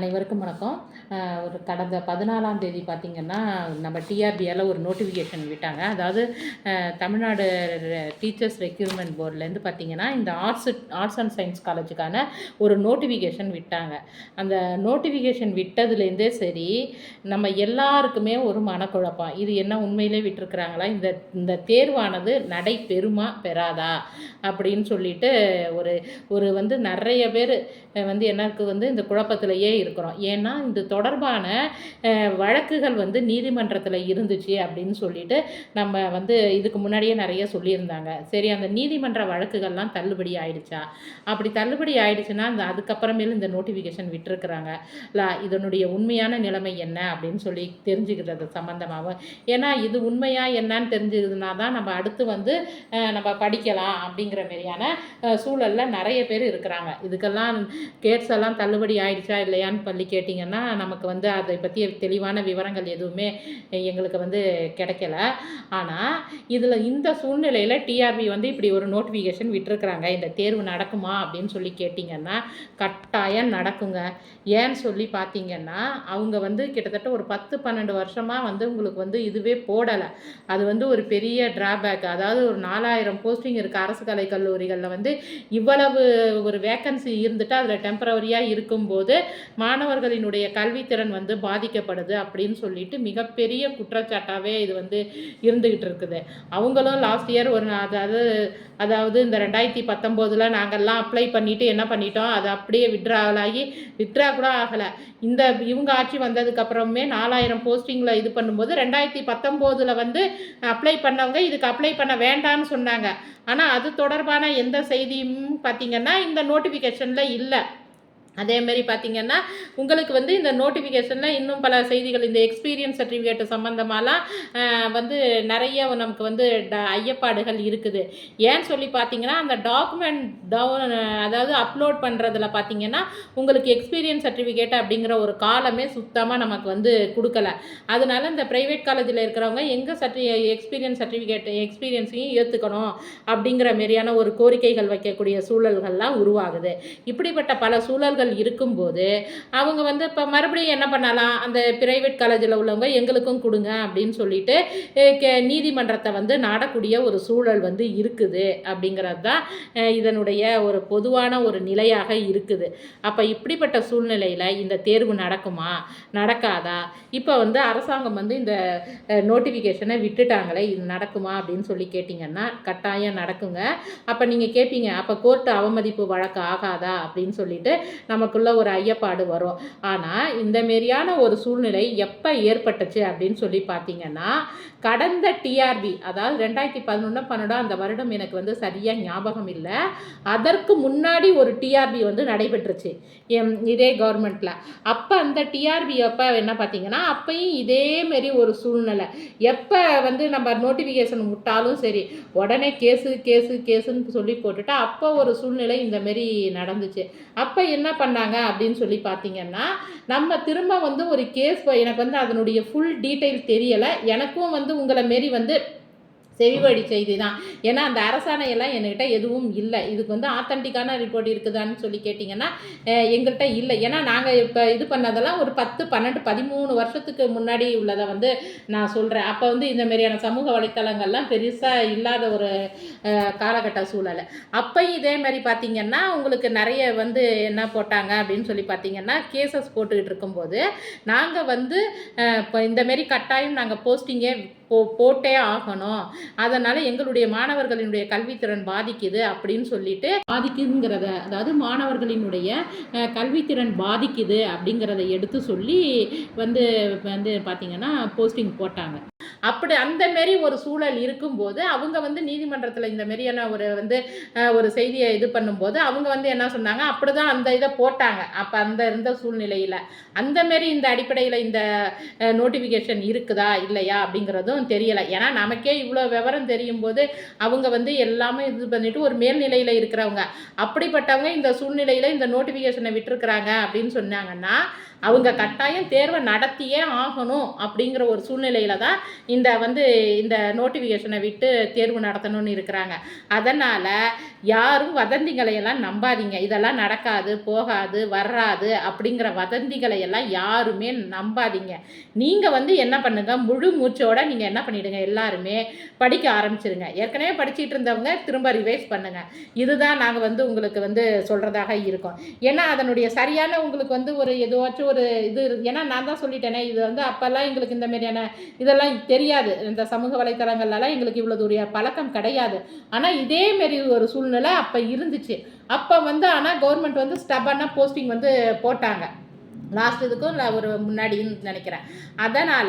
அனைவருக்கும் வணக்கம். ஒரு கடந்த 14ஆம் தேதி பார்த்திங்கன்னா, நம்ம டிஆர்பியால் ஒரு நோட்டிஃபிகேஷன் விட்டாங்க. அதாவது தமிழ்நாடு டீச்சர்ஸ் ரெக்ரூட்மெண்ட் போர்ட்லேருந்து பார்த்திங்கன்னா, இந்த ஆர்ட்ஸ் அண்ட் சயின்ஸ் காலேஜுக்கான ஒரு நோட்டிஃபிகேஷன் விட்டாங்க. அந்த நோட்டிஃபிகேஷன் விட்டதுலேருந்தே சரி, நம்ம எல்லாருக்குமே ஒரு மனக்குழப்பம். இது என்ன உண்மையிலே விட்டுருக்குறாங்களா? இந்த தேர்வானது நடைபெறுமா பெறாதா அப்படின்னு சொல்லிட்டு ஒரு நிறைய பேர் எனக்கு இந்த குழப்பத்திலேயே இருக்கிறோம். ஏன்னா இது தொடர்பான வழக்குகள் நீதிமன்றத்தில் இருந்துச்சு அப்படின்னு சொல்லிட்டு நம்ம இதுக்கு முன்னாடியே நிறைய சொல்லியிருந்தாங்க. சரி, அந்த நீதிமன்ற வழக்குகள்லாம் தள்ளுபடி ஆயிடுச்சா? அப்படி தள்ளுபடி ஆயிடுச்சுன்னா அதுக்கப்புறமேல் இந்த நோட்டிஃபிகேஷன் விட்டுருக்குறாங்க. இதனுடைய உண்மையான நிலைமை என்ன அப்படின்னு சொல்லி தெரிஞ்சுக்கிறது சம்மந்தமாகவும், ஏன்னா இது உண்மையாக என்னன்னு தெரிஞ்சுக்கிறதுனா தான் நம்ம அடுத்து நம்ம படிக்கலாம் அப்படிங்கிற மாதிரியான சூழலில் நிறைய பேர் இருக்கிறாங்க. இதுக்கெல்லாம் கேட்ஸ் எல்லாம் தள்ளுபடி ஆயிடுச்சா இல்லையான்னு கேட்டிங்கன்னா, நமக்கு அதை பற்றிய தெளிவான விவரங்கள் எதுவுமே எங்களுக்கு கிடைக்கல. ஆனால் இந்த சூழ்நிலையில் டிஆர்பி இப்படி ஒரு நோட்டிஃபிகேஷன் விட்டுருக்குறாங்க. இந்த தேர்வு நடக்குமா அப்படின்னு சொல்லி கேட்டிங்கன்னா, கட்டாயம் நடக்குங்க. ஏன்னு சொல்லி பார்த்தீங்கன்னா, அவங்க கிட்டத்தட்ட ஒரு 10-12 வருஷமாக உங்களுக்கு இதுவே போடலை. அது ஒரு பெரிய ட்ராபேக். அதாவது ஒரு 4000 போஸ்டிங் இருக்குது அரசு கலை கல்லூரிகளில். இவ்வளவு ஒரு வேக்கன்சி இருந்துட்டு அதில் டெம்பரவரியாக இருக்கும்போது மாணவர்களினுடைய கல்வித்திறன் பாதிக்கப்படுது அப்படின்னு சொல்லிட்டு மிகப்பெரிய குற்றச்சாட்டாகவே இது இருந்துக்கிட்டு இருக்குது. அவங்களும் லாஸ்ட் இயர் அதாவது இந்த 2019 நாங்கள்லாம் அப்ளை பண்ணிவிட்டு என்ன பண்ணிட்டோம், அது அப்படியே வித்ரா கூட ஆகலை. இவங்க ஆட்சி வந்ததுக்கப்புறமே 4000 போஸ்டிங்கில் இது பண்ணும்போது 2019 அப்ளை பண்ணவங்க இதுக்கு அப்ளை பண்ண வேண்டாம்னு சொன்னாங்க. ஆனால் அது தொடர்பான எந்த செய்தியும் பார்த்திங்கன்னா இந்த நோட்டிஃபிகேஷனில் இல்லை. அதேமாரி பார்த்திங்கன்னா, உங்களுக்கு இந்த நோட்டிஃபிகேஷனில் இன்னும் பல செய்திகள், இந்த எக்ஸ்பீரியன்ஸ் சர்டிஃபிகேட் சம்மந்தமாலாம் நிறைய நமக்கு ஐயப்பாடுகள் இருக்குது. ஏன்னு சொல்லி பார்த்திங்கன்னா, அந்த டாக்குமெண்ட் அதாவது அப்லோட் பண்ணுறதுல பார்த்திங்கன்னா, உங்களுக்கு எக்ஸ்பீரியன்ஸ் சர்டிஃபிகேட் அப்படிங்கிற ஒரு காலமே சுத்தமாக நமக்கு கொடுக்கல. அதனால இந்த ப்ரைவேட் காலேஜில் இருக்கிறவங்க எங்கள் எக்ஸ்பீரியன்ஸையும் ஏற்றுக்கணும் அப்படிங்கிற மாரியான ஒரு கோரிக்கைகள் வைக்கக்கூடிய சூழல்கள்லாம் உருவாகுது. இப்படிப்பட்ட பல சூழல்கள் இருக்கும்போது அவங்க இப்போ மறுபடியும் என்ன பண்ணலாம், அந்த பிரைவேட் காலேஜில் உள்ளவங்க எங்களுக்கும் கொடுங்க அப்படின்னு சொல்லிட்டு நீதிமன்றத்தை நாடக்கூடிய ஒரு சூழல் இருக்குது அப்படிங்கிறது தான் இதனுடைய ஒரு பொதுவான ஒரு நிலையாக இருக்குது. அப்போ இப்படிப்பட்ட சூழ்நிலையில் இந்த தேர்வு நடக்குமா நடக்காதா? இப்போ அரசாங்கம் இந்த நோட்டிஃபிகேஷனை விட்டுட்டாங்களே, இது நடக்குமா அப்படின்னு சொல்லி கேட்டிங்கன்னா கட்டாயம் நடக்குங்க. அப்போ நீங்கள் கேட்பீங்க, அப்போ கோர்ட்டு அவமதிப்பு வழக்கு ஆகாதா அப்படின்னு சொல்லிட்டு நமக்குள்ள ஒரு ஐயப்பாடு வரும். ஆனால் இந்த மாரியான ஒரு சூழ்நிலை எப்போ ஏற்பட்டுச்சு அப்படின்னு சொல்லி பார்த்தீங்கன்னா, கடந்த டிஆர்பி, அதாவது 2011-12 அந்த வருடம் எனக்கு சரியாக ஞாபகம் இல்லை. அதற்கு முன்னாடி ஒரு டிஆர்பி நடைபெற்றுச்சு இதே கவர்மெண்ட்டில். அப்போ அந்த டிஆர்பி அப்போ என்ன பார்த்தீங்கன்னா, அப்பையும் இதேமாரி ஒரு சூழ்நிலை. எப்போ நம்ம நோட்டிஃபிகேஷன் விட்டாலும் சரி, உடனே கேஸுன்னு சொல்லி போட்டுட்டு அப்போ ஒரு சூழ்நிலை இந்தமாரி நடந்துச்சு. அப்போ என்ன பண்ணாங்க அப்படின்னு சொல்லி பார்த்தீங்கன்னா, நம்ம திரும்ப ஒரு கேஸ், எனக்கு அதனுடைய ஃபுல் டீட்டெயில் தெரியலை. எனக்கும் உங்களை மாரி செவிவழி செய்தி தான். ஏன்னா அந்த அரசாணையெல்லாம் என்கிட்ட எதுவும் இல்லை. இதுக்கு ஆத்தன்டிக்கான ரிப்போர்ட் இருக்குதான்னு சொல்லி கேட்டிங்கன்னா எங்கள்கிட்ட இல்லை. ஏன்னா நாங்கள் இப்போ இது பண்ணதெல்லாம் ஒரு 10, 12, 13 வருஷத்துக்கு முன்னாடி உள்ளதை நான் சொல்கிறேன். அப்போ இந்த மாதிரியான சமூக வலைத்தளங்கள்லாம் பெருசாக இல்லாத ஒரு காலகட்ட சூழல். அப்பையும் இதே மாதிரி பார்த்திங்கன்னா உங்களுக்கு நிறைய என்ன போட்டாங்க அப்படின்னு சொல்லி பார்த்திங்கன்னா, கேசஸ் போட்டுக்கிட்டு இருக்கும்போது நாங்கள் இப்போ இந்தமாரி கட்டாயம் நாங்கள் போஸ்டிங்கே போட்டே ஆகணும், அதனால் எங்களுடைய மாணவர்களினுடைய கல்வித்திறன் பாதிக்குது அப்படின்னு சொல்லிட்டு பாதிக்குங்கிறத, அதாவது மாணவர்களினுடைய கல்வித்திறன் பாதிக்குது அப்படிங்கிறத எடுத்து சொல்லி பார்த்திங்கன்னா போஸ்டிங் போட்டாங்க. அப்படி அந்தமாரி ஒரு சூழல் இருக்கும்போது அவங்க நீதிமன்றத்தில் இந்த மாரியான ஒரு செய்தியை இது பண்ணும்போது அவங்க என்ன சொன்னாங்க, அப்படி தான் அந்த இதை போட்டாங்க. அப்போ இருந்த சூழ்நிலையில் அந்தமாரி இந்த அடிப்படையில் இந்த நோட்டிஃபிகேஷன் இருக்குதா இல்லையா அப்படிங்கிறதும் தெரியலை. ஏன்னா நமக்கே இவ்வளோ விவரம் தெரியும் போது அவங்க எல்லாமே இது பண்ணிட்டு ஒரு மேல்நிலையில் இருக்கிறவங்க, அப்படிப்பட்டவங்க இந்த சூழ்நிலையில் இந்த நோட்டிஃபிகேஷனை விட்டுருக்குறாங்க அப்படின்னு சொன்னாங்கன்னா அவங்க கட்டாயம் தேர்வை நடத்தியே ஆகணும் அப்படிங்கிற ஒரு சூழ்நிலையில் தான் இந்த நோட்டிஃபிகேஷனை விட்டு தேர்வு நடத்தணும்னு இருக்கிறாங்க. அதனால் யாரும் வதந்திகளை எல்லாம் நம்பாதீங்க. இதெல்லாம் நடக்காது, போகாது, வராது அப்படிங்கிற வதந்திகளை எல்லாம் யாருமே நம்பாதீங்க. நீங்கள் என்ன பண்ணுங்க, முழு மூச்சோட நீங்கள் என்ன பண்ணிடுங்க, எல்லாருமே படிக்க ஆரம்பிச்சிருங்க. ஏற்கனவே படிச்சுட்டு இருந்தவங்க திரும்ப ரிவைஸ் பண்ணுங்க. இதுதான் நாங்கள் உங்களுக்கு சொல்கிறதாக இருக்கோம். ஏன்னா அதனுடைய சரியான உங்களுக்கு ஒரு ஏதாச்சும் ஒரு இது, ஏன்னா நான் தான் சொல்லிட்டேனே, இது அப்போல்லாம் எங்களுக்கு இந்த மாதிரியான இதெல்லாம் தெரியாது. இந்த சமூக வலைத்தளங்கள்லாம் எங்களுக்கு இவ்வளோ தூரிய பழக்கம் கிடையாது. ஆனால் இதேமாரி ஒரு சூழ்நிலை அப்போ இருந்துச்சு. அப்போ ஆனால் கவர்மெண்ட் ஸ்டபனாக போஸ்டிங் போட்டாங்க. லாஸ்ட் இதுக்கும் இல்லை ஒரு முன்னாடின்னு நினைக்கிறேன். அதனால்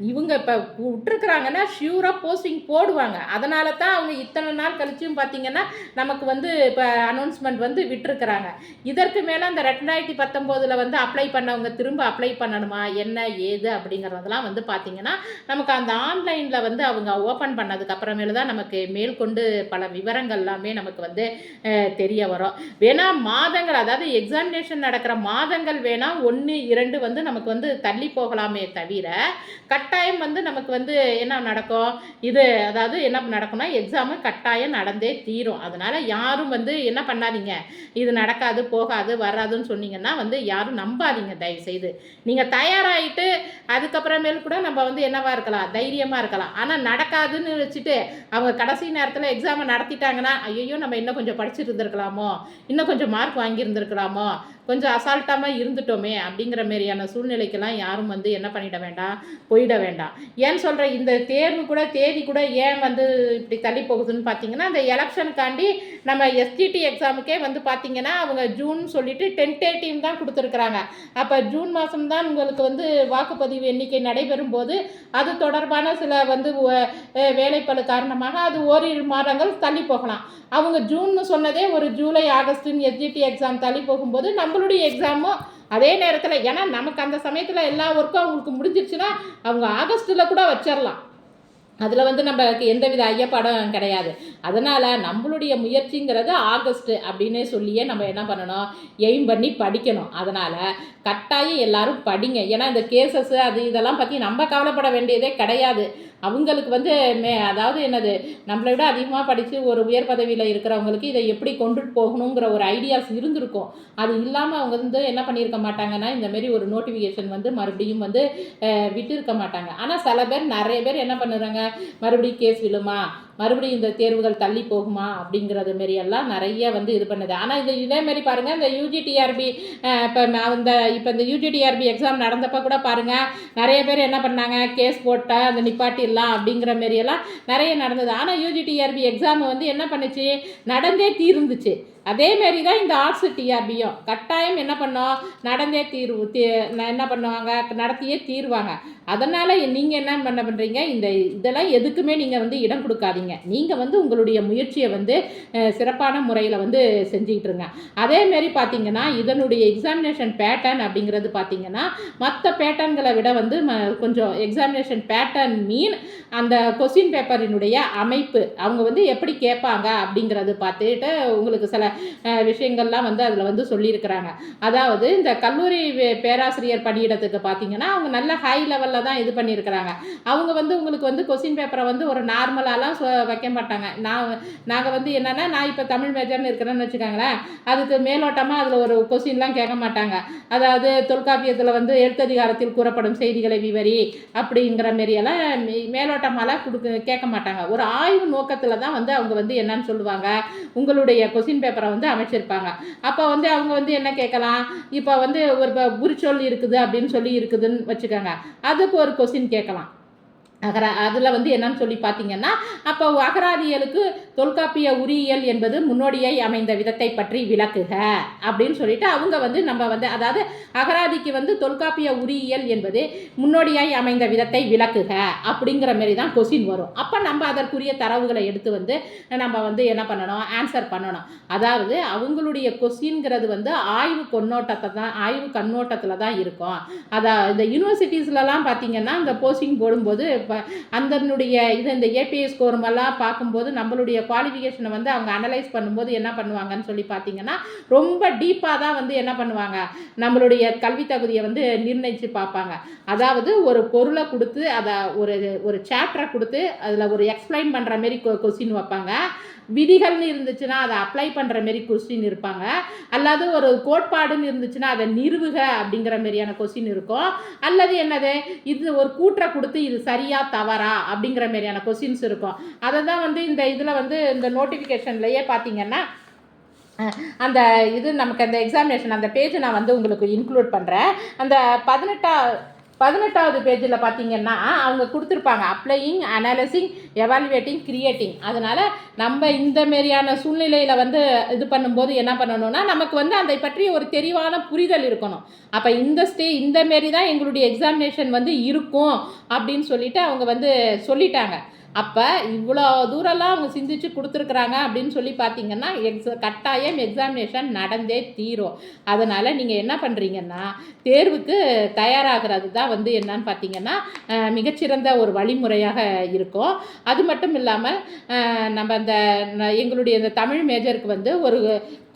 இவங்க இப்போ விட்டுருக்குறாங்கன்னா ஷியூராக போஸ்டிங் போடுவாங்க. அதனால தான் அவங்க இத்தனை நாள் கழிச்சும் பார்த்திங்கன்னா நமக்கு இப்போ அனௌன்ஸ்மெண்ட் விட்டுருக்குறாங்க. இதற்கு மேலே அந்த 2019 அப்ளை பண்ணவங்க திரும்ப அப்ளை பண்ணணுமா என்ன ஏது அப்படிங்கிறதெல்லாம் பார்த்திங்கன்னா நமக்கு அந்த ஆன்லைனில் அவங்க ஓப்பன் பண்ணதுக்கு அப்புறமேல தான் நமக்கு மேற்கொண்டு பல விவரங்கள் எல்லாமே நமக்கு தெரிய வரும். வேணா மாதங்கள், அதாவது எக்ஸாமினேஷன் நடக்கிற மாதங்கள் வேணா 1, 2 நமக்கு தள்ளி போகலாமே தவிர கட்டாயம் நமக்கு என்ன நடக்கும், இது அதாவது என்ன நடக்கும்னா எக்ஸாமு கட்டாயம் நடந்தே தீரும். அதனால் யாரும் என்ன பண்ணாதீங்க, இது நடக்காது போகாது வராதுன்னு சொன்னீங்கன்னா யாரும் நம்பாதீங்க தயவுசெய்து. நீங்கள் தயாராகிட்டு அதுக்கப்புறமேல் கூட நம்ம என்னவா இருக்கலாம், தைரியமாக இருக்கலாம். ஆனால் நடக்காதுன்னு வச்சுட்டு அவங்க கடைசி நேரத்தில் எக்ஸாமை நடத்திட்டாங்கன்னா ஐயோ நம்ம இன்னும் கொஞ்சம் படிச்சுட்டு இருந்திருக்கலாமோ, இன்னும் கொஞ்சம் மார்க் வாங்கியிருந்துருக்கலாமோ, கொஞ்சம் அசால்ட்டாமல் இருந்துட்டோமே அப்படிங்கிற மாரியான சூழ்நிலைக்கெல்லாம் யாரும் என்ன பண்ணிட வேண்டாம், போயிட வேண்டாம். ஏன்னு சொல்கிறேன், இந்த தேர்வு கூட தேதி கூட ஏன் இப்படி தள்ளி போகுதுன்னு பார்த்தீங்கன்னா, அந்த எலெக்ஷனுக்காண்டி நம்ம எஸ்டிடி எக்ஸாமுக்கே பார்த்திங்கன்னா அவங்க ஜூன் சொல்லிட்டு டென்டேட்டிவ் தான் கொடுத்துருக்குறாங்க. அப்போ ஜூன் மாதம் தான் உங்களுக்கு வாக்குப்பதிவு எண்ணிக்கை நடைபெறும் போது அது தொடர்பான சில வேலைப்பளு காரணமாக அது ஓரிரு மாதங்கள் தள்ளி போகலாம். அவங்க ஜூன்னு சொன்னதே ஒரு ஜூலை ஆகஸ்ட்டுன்னு எஸ்டிடி எக்ஸாம் தள்ளி போகும்போது நம்மளுடைய எக்ஸாமும் அதே நேரத்தில், ஏன்னா நமக்கு அந்த சமயத்தில் எல்லா ஒர்க்கும் அவங்களுக்கு முடிஞ்சிருச்சுன்னா அவங்க ஆகஸ்ட்டில் கூட வச்சிடலாம். அதில் நம்மளுக்கு எந்தவித ஐயப்பாடும் கிடையாது. அதனால் நம்மளுடைய முயற்சிங்கிறது ஆகஸ்ட் அப்படின்னே சொல்லியே நம்ம என்ன பண்ணணும், எய்ம் பண்ணி படிக்கணும். அதனால் கட்டாயம் எல்லாரும் படிங்க. ஏன்னா இந்த கேசஸ் அது இதெல்லாம் பற்றி நம்ம கவலைப்பட வேண்டியதே கிடையாது. அவங்களுக்கு அதாவது என்னது, நம்மளை விட அதிகமாக படித்து ஒரு உயர் பதவியில் இருக்கிறவங்களுக்கு இதை எப்படி கொண்டுட்டு போகணுங்கிற ஒரு ஐடியாஸ் இருந்திருக்கும். அது இல்லாமல் அவங்க என்ன பண்ணியிருக்க மாட்டாங்கன்னா இந்தமாரி ஒரு நோட்டிஃபிகேஷன் மறுபடியும் விட்டு இருக்க மாட்டாங்க. ஆனால் சில பேர், நிறைய பேர் என்ன பண்ணுறாங்க, மறுபடியும் கேஸ் விழுமா, மறுபடியும் இந்த தேர்வுகள் தள்ளி போகுமா அப்படிங்கிறது மாரியெல்லாம் நிறைய இது பண்ணுது. ஆனால் இதேமாரி பாருங்கள், இந்த யூஜிடிஆர்பி இப்போ இந்த யூஜிடிஆர்பி எக்ஸாம் நடந்தப்போ கூட பாருங்கள், நிறைய பேர் என்ன பண்ணாங்க, கேஸ் போட்டால் அந்த நிப்பாட்டிடலாம் அப்படிங்கிற மாரியெல்லாம் நிறைய நடந்தது. ஆனால் யூஜிடிஆர்பி எக்ஸாம் என்ன பண்ணுச்சு, நடந்தே தீர்ந்துச்சு. அதேமாரி தான் இந்த ஆர்ட்ஸ் டிஆர்பியும் கட்டாயம் என்ன பண்ணோம், நடந்தே என்ன பண்ணுவாங்க, நடத்தியே தீர்வாங்க. அதனால் நீங்கள் என்ன பண்ணுறீங்க, இதெல்லாம் எதுக்குமே நீங்கள் இடம் கொடுக்காதீங்க. நீங்கள் உங்களுடைய முயற்சியை சிறப்பான முறையில் செஞ்சுக்கிட்டு இருங்க. அதேமாரி பார்த்தீங்கன்னா இதனுடைய எக்ஸாமினேஷன் பேட்டர்ன் அப்படிங்கிறது பார்த்தீங்கன்னா மற்ற பேட்டர்ன்களை விட கொஞ்சம் எக்ஸாமினேஷன் பேட்டர்ன் அந்த கொஸ்டின் பேப்பரினுடைய அமைப்பு அவங்க எப்படி கேட்பாங்க அப்படிங்கிறது பார்த்துட்டு உங்களுக்கு சில விஷயங்கள்லாம் அதில் சொல்லியிருக்கிறாங்க. அதாவது இந்த கல்லூரி பேராசிரியர் பணியிடத்துக்கு பார்த்தீங்கன்னா அவங்க நல்ல ஹை லெவலில் தான் இது பண்ணியிருக்கிறாங்க. அவங்க உங்களுக்கு கொஸ்டின் பேப்பரை ஒரு நார்மலாலாம் வைக்க மாட்டாங்க. நாங்கள் என்னென்னா, நான் இப்போ தமிழ் மேஜர்னு இருக்கிறேன்னு வச்சுக்கோங்களேன், அதுக்கு மேலோட்டமாக அதில் ஒரு கொஸ்டின்லாம் கேட்க மாட்டாங்க. அதாவது தொல்காப்பியத்தில் எழுத்ததிகாரத்தில் கூறப்படும் செய்திகளை விவரி அப்படிங்கிற மாரியெல்லாம் மேலோட்டமாலாம் கேட்க மாட்டாங்க. ஒரு ஆய்வு நோக்கத்தில் தான் அவங்க என்னன்னு சொல்லுவாங்க, உங்களுடைய கொஸ்டின் பேப்பரை அமைச்சிருப்பாங்க. அப்போ அவங்க என்ன கேட்கலாம், இப்போ ஒரு புரிச்சொல் இருக்குது அப்படின்னு சொல்லி இருக்குதுன்னு வச்சுக்கோங்க, அதுக்கு ஒரு கொஸ்டின் கேட்கலாம். அதில் என்னன்னு சொல்லி பார்த்தீங்கன்னா, அப்போ அகராதியலுக்கு தொல்காப்பிய உரியியல் என்பது முன்னோடியை அமைந்த விதத்தை பற்றி விளக்குக அப்படின்னு சொல்லிட்டு அவங்க நம்ம அதாவது அகராதிக்கு தொல்காப்பிய உரியியல் என்பது முன்னோடியாய் அமைந்த விதத்தை விளக்குக அப்படிங்கிற மாரி தான் கொஸ்டின் வரும். அப்போ நம்ம அதற்குரிய தரவுகளை எடுத்து நம்ம என்ன பண்ணணும், ஆன்சர் பண்ணணும். அதாவது அவங்களுடைய கொஸ்டின்ங்கிறது ஆய்வு கண்ணோட்டத்தில் தான் இருக்கும். அதான் இந்த யூனிவர்சிட்டிஸ்லலாம் பார்த்தீங்கன்னா இந்த போஸ்டிங் போடும்போது அதனுடைய இந்த ஏபிஐ ஸ்கோர் எல்லாம் பார்க்கும்போது நம்மளுடைய குவாலிஃபிகேஷனை வந்து அவங்க அனலைஸ் பண்ணும்போது என்ன பண்ணுவாங்கன்னு சொல்லி பார்த்தீங்கன்னா ரொம்ப டீப்பாக தான் வந்து என்ன பண்ணுவாங்க, நம்மளுடைய கல்வி தகுதியை வந்து நிர்ணயித்து பார்ப்பாங்க. அதாவது ஒரு பொருளை கொடுத்து அதை ஒரு சாப்டரை கொடுத்து அதில் ஒரு எக்ஸ்பிளைன் பண்ணுற மாரி கொஸ்டின் வைப்பாங்க. விதிகள்னு இருந்துச்சுன்னா அதை அப்ளை பண்ணுற மாரி கொஸ்டின் இருப்பாங்க. அல்லது ஒரு கோட்பாடுன்னு இருந்துச்சுன்னா அதை நிறுவுக அப்படிங்கிற மாரியான கொஸ்டின் இருக்கும். அல்லது என்னது, இது ஒரு கூற்றை கொடுத்து இது சரியா தவறா அப்படிங்கிற மாரியான கொஸ்டின்ஸ் இருக்கும். அதை தான் வந்து இந்த இதில் வந்து இந்த நோட்டிஃபிகேஷன்லேயே பார்த்தீங்கன்னா அந்த இது நமக்கு அந்த எக்ஸாமினேஷன் அந்த பேஜை நான் வந்து உங்களுக்கு இன்க்ளூட் பண்ணுறேன். அந்த 18வது பேஜில் பார்த்தீங்கன்னா அவங்க கொடுத்துருப்பாங்க அப்ளையிங், அனாலிசிங், எவாலுவேட்டிங், கிரியேட்டிங். அதனால் நம்ம இந்த மாரியான சூழ்நிலையில் வந்து இது பண்ணும்போது என்ன பண்ணணும்னா நமக்கு வந்து அதை பற்றி ஒரு தெளிவான புரிதல் இருக்கணும். அப்போ இந்த மாரி தான் எங்களுடைய எக்ஸாமினேஷன் வந்து இருக்கும் அப்படின்னு சொல்லிட்டு அவங்க வந்து சொல்லிட்டாங்க. அப்போ இவ்வளோ தூரம்லாம் அவங்க சிந்திச்சு கொடுத்துருக்குறாங்க அப்படின்னு சொல்லி பார்த்தீங்கன்னா கட்டாயம் எக்ஸாமினேஷன் நடந்தே தீரும். அதனால் நீங்கள் என்ன பண்ணுறீங்கன்னா தேர்வுக்கு தயாராகிறது தான் வந்து என்னன்னு பார்த்தீங்கன்னா மிகச்சிறந்த ஒரு வழிமுறையாக இருக்கும். அது மட்டும் இல்லாமல் நம்ம எங்களுடைய இந்த தமிழ் மேஜருக்கு வந்து ஒரு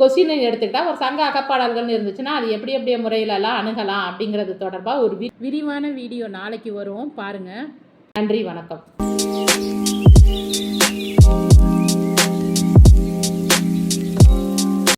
கொஸ்டினை எடுத்துக்கிட்டால் ஒரு சங்க அகப்பாடல்கள்னு இருந்துச்சுன்னா அது எப்படி முறையிலலாம் அணுகலாம் அப்படிங்கிறது தொடர்பாக ஒரு விரிவான வீடியோ நாளைக்கு வரும் பாருங்கள். நன்றி, வணக்கம்.